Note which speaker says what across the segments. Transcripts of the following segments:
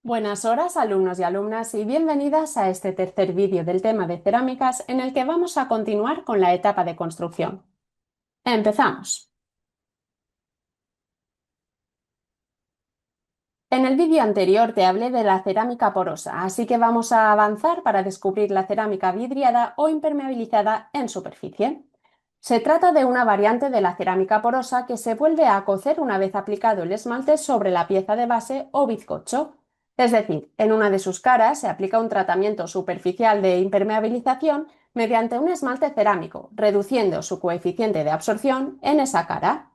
Speaker 1: Buenas horas, alumnos y alumnas, y bienvenidas a este tercer vídeo del tema de cerámicas en el que vamos a continuar con la etapa de construcción. Empezamos. En el vídeo anterior te hablé de la cerámica porosa, así que vamos a avanzar para descubrir la cerámica vidriada o impermeabilizada en superficie. Se trata de una variante de la cerámica porosa que se vuelve a cocer una vez aplicado el esmalte sobre la pieza de base o bizcocho. Es decir, en una de sus caras se aplica un tratamiento superficial de impermeabilización mediante un esmalte cerámico, reduciendo su coeficiente de absorción en esa cara.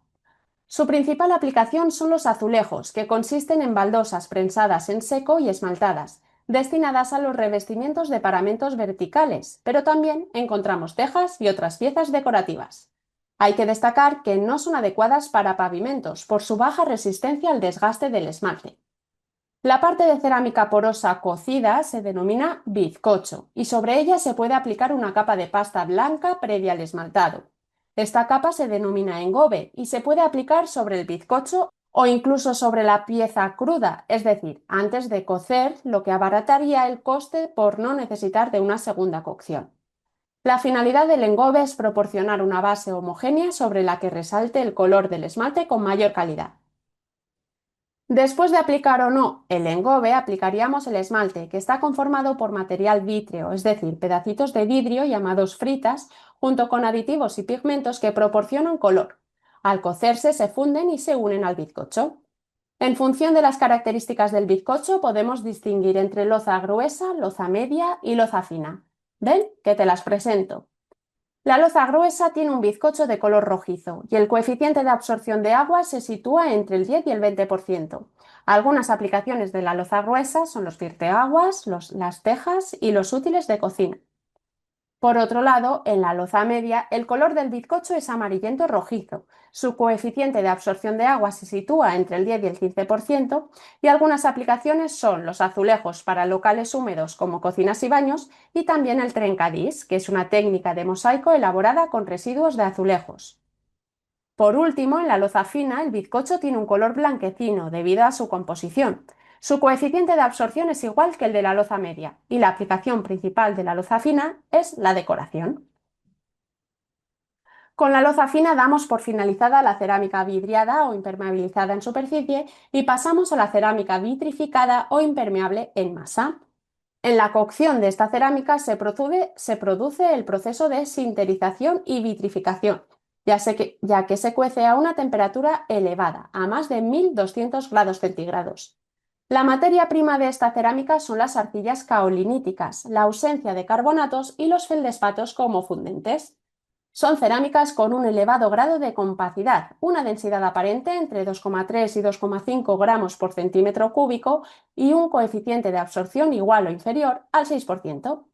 Speaker 1: Su principal aplicación son los azulejos, que consisten en baldosas prensadas en seco y esmaltadas, destinadas a los revestimientos de paramentos verticales, pero también encontramos tejas y otras piezas decorativas. Hay que destacar que no son adecuadas para pavimentos por su baja resistencia al desgaste del esmalte. La parte de cerámica porosa cocida se denomina bizcocho y sobre ella se puede aplicar una capa de pasta blanca previa al esmaltado. Esta capa se denomina engobe y se puede aplicar sobre el bizcocho o incluso sobre la pieza cruda, es decir, antes de cocer, lo que abarataría el coste por no necesitar de una segunda cocción. La finalidad del engobe es proporcionar una base homogénea sobre la que resalte el color del esmalte con mayor calidad. Después de aplicar o no el engobe, aplicaríamos el esmalte, que está conformado por material vítreo, es decir, pedacitos de vidrio llamados fritas, junto con aditivos y pigmentos que proporcionan color. Al cocerse se funden y se unen al bizcocho. En función de las características del bizcocho, podemos distinguir entre loza gruesa, loza media y loza fina. ¿Ven? Que te las presento. La loza gruesa tiene un bizcocho de color rojizo y el coeficiente de absorción de agua se sitúa entre el 10 y el 20%. Algunas aplicaciones de la loza gruesa son los firteaguas, las tejas y los útiles de cocina. Por otro lado, en la loza media, el color del bizcocho es amarillento rojizo. Su coeficiente de absorción de agua se sitúa entre el 10 y el 15% y algunas aplicaciones son los azulejos para locales húmedos como cocinas y baños y también el trencadís, que es una técnica de mosaico elaborada con residuos de azulejos. Por último, en la loza fina, el bizcocho tiene un color blanquecino debido a su composición. Su coeficiente de absorción es igual que el de la loza media y la aplicación principal de la loza fina es la decoración. Con la loza fina damos por finalizada la cerámica vidriada o impermeabilizada en superficie y pasamos a la cerámica vitrificada o impermeable en masa. En la cocción de esta cerámica se produce el proceso de sinterización y vitrificación, ya que se cuece a una temperatura elevada, a más de 1200 grados centígrados. La materia prima de esta cerámica son las arcillas caoliníticas, la ausencia de carbonatos y los feldespatos como fundentes. Son cerámicas con un elevado grado de compacidad, una densidad aparente entre 2,3 y 2,5 gramos por centímetro cúbico y un coeficiente de absorción igual o inferior al 6%.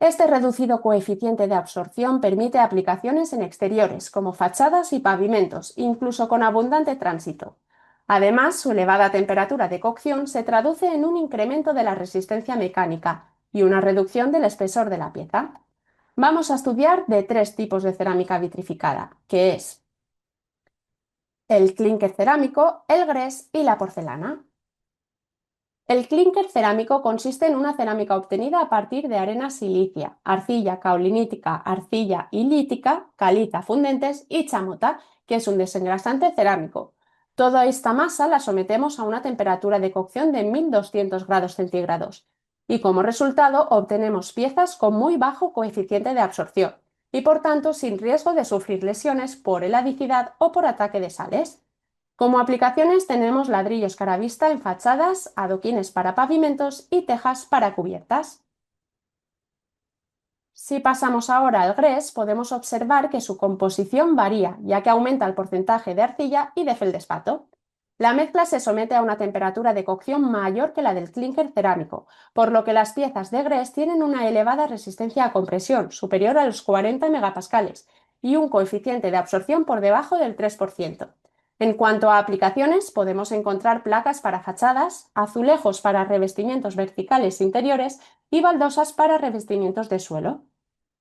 Speaker 1: Este reducido coeficiente de absorción permite aplicaciones en exteriores, como fachadas y pavimentos, incluso con abundante tránsito. Además, su elevada temperatura de cocción se traduce en un incremento de la resistencia mecánica y una reducción del espesor de la pieza. Vamos a estudiar de tres tipos de cerámica vitrificada, que es el clínker cerámico, el grés y la porcelana. El clínker cerámico consiste en una cerámica obtenida a partir de arena silicia, arcilla caolinítica, arcilla ilítica, caliza fundentes y chamota, que es un desengrasante cerámico. Toda esta masa la sometemos a una temperatura de cocción de 1200 grados centígrados y como resultado obtenemos piezas con muy bajo coeficiente de absorción y por tanto sin riesgo de sufrir lesiones por heladicidad o por ataque de sales. Como aplicaciones tenemos ladrillos caravista en fachadas, adoquines para pavimentos y tejas para cubiertas. Si pasamos ahora al grés, podemos observar que su composición varía, ya que aumenta el porcentaje de arcilla y de feldespato. La mezcla se somete a una temperatura de cocción mayor que la del clínker cerámico, por lo que las piezas de grés tienen una elevada resistencia a compresión, superior a los 40 megapascales, y un coeficiente de absorción por debajo del 3%. En cuanto a aplicaciones, podemos encontrar placas para fachadas, azulejos para revestimientos verticales interiores y baldosas para revestimientos de suelo.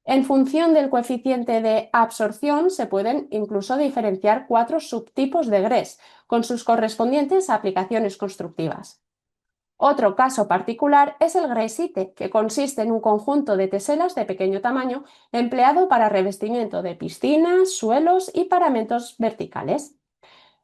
Speaker 1: En función del coeficiente de absorción se pueden incluso diferenciar 4 subtipos de grés, con sus correspondientes aplicaciones constructivas. Otro caso particular es el gresite, que consiste en un conjunto de teselas de pequeño tamaño empleado para revestimiento de piscinas, suelos y paramentos verticales.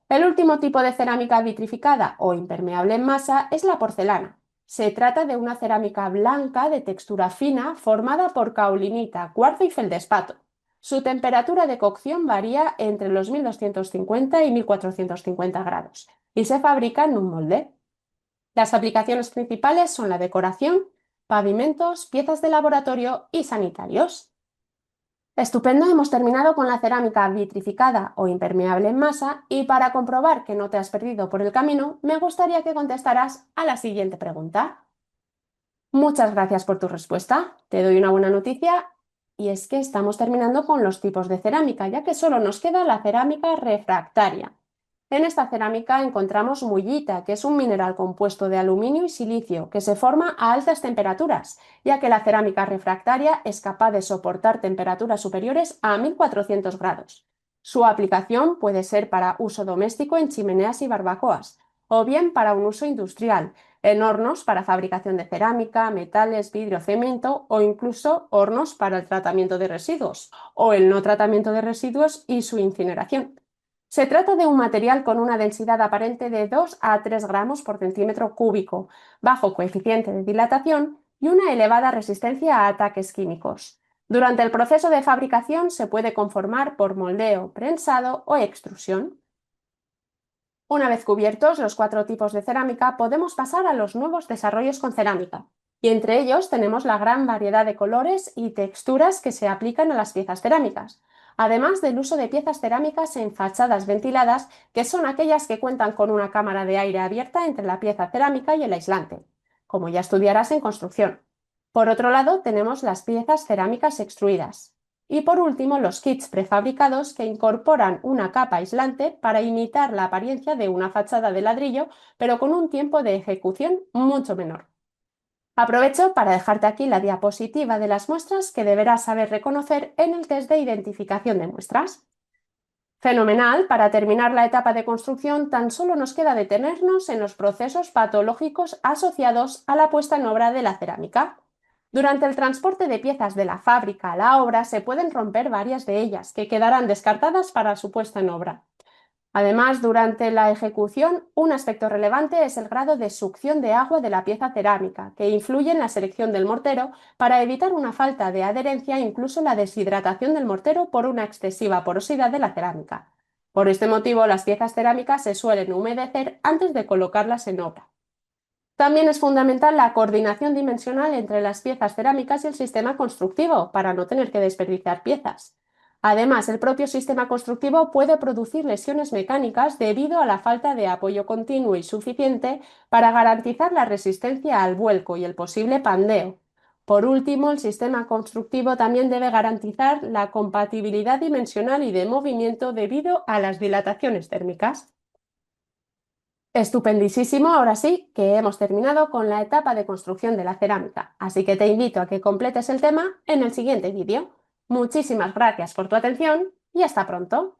Speaker 1: El último tipo de cerámica vitrificada o impermeable en masa es la porcelana. Se trata de una cerámica blanca de textura fina formada por caolinita, cuarzo y feldespato. Su temperatura de cocción varía entre los 1250 y 1450 grados y se fabrica en un molde. Las aplicaciones principales son la decoración, pavimentos, piezas de laboratorio y sanitarios. Estupendo, hemos terminado con la cerámica vitrificada o impermeable en masa y para comprobar que no te has perdido por el camino, me gustaría que contestaras a la siguiente pregunta. Muchas gracias por tu respuesta. Te doy una buena noticia y es que estamos terminando con los tipos de cerámica, ya que solo nos queda la cerámica refractaria. En esta cerámica encontramos mullita, que es un mineral compuesto de aluminio y silicio que se forma a altas temperaturas, ya que la cerámica refractaria es capaz de soportar temperaturas superiores a 1400 grados. Su aplicación puede ser para uso doméstico en chimeneas y barbacoas, o bien para un uso industrial, en hornos para fabricación de cerámica, metales, vidrio, cemento o incluso hornos para el tratamiento de residuos o el no tratamiento de residuos y su incineración. Se trata de un material con una densidad aparente de 2 a 3 gramos por centímetro cúbico, bajo coeficiente de dilatación y una elevada resistencia a ataques químicos. Durante el proceso de fabricación se puede conformar por moldeo, prensado o extrusión. Una vez cubiertos los 4 tipos de cerámica, podemos pasar a los nuevos desarrollos con cerámica, y entre ellos tenemos la gran variedad de colores y texturas que se aplican a las piezas cerámicas, además del uso de piezas cerámicas en fachadas ventiladas, que son aquellas que cuentan con una cámara de aire abierta entre la pieza cerámica y el aislante, como ya estudiarás en construcción. Por otro lado, tenemos las piezas cerámicas extruidas. Y por último, los kits prefabricados que incorporan una capa aislante para imitar la apariencia de una fachada de ladrillo, pero con un tiempo de ejecución mucho menor. Aprovecho para dejarte aquí la diapositiva de las muestras que deberás saber reconocer en el test de identificación de muestras. Fenomenal, para terminar la etapa de construcción tan solo nos queda detenernos en los procesos patológicos asociados a la puesta en obra de la cerámica. Durante el transporte de piezas de la fábrica a la obra se pueden romper varias de ellas, que quedarán descartadas para su puesta en obra. Además, durante la ejecución, un aspecto relevante es el grado de succión de agua de la pieza cerámica, que influye en la selección del mortero para evitar una falta de adherencia e incluso la deshidratación del mortero por una excesiva porosidad de la cerámica. Por este motivo, las piezas cerámicas se suelen humedecer antes de colocarlas en obra. También es fundamental la coordinación dimensional entre las piezas cerámicas y el sistema constructivo para no tener que desperdiciar piezas. Además, el propio sistema constructivo puede producir lesiones mecánicas debido a la falta de apoyo continuo y suficiente para garantizar la resistencia al vuelco y el posible pandeo. Por último, el sistema constructivo también debe garantizar la compatibilidad dimensional y de movimiento debido a las dilataciones térmicas. Estupendísimo, ahora sí que hemos terminado con la etapa de construcción de la cerámica, así que te invito a que completes el tema en el siguiente vídeo. Muchísimas gracias por tu atención y hasta pronto.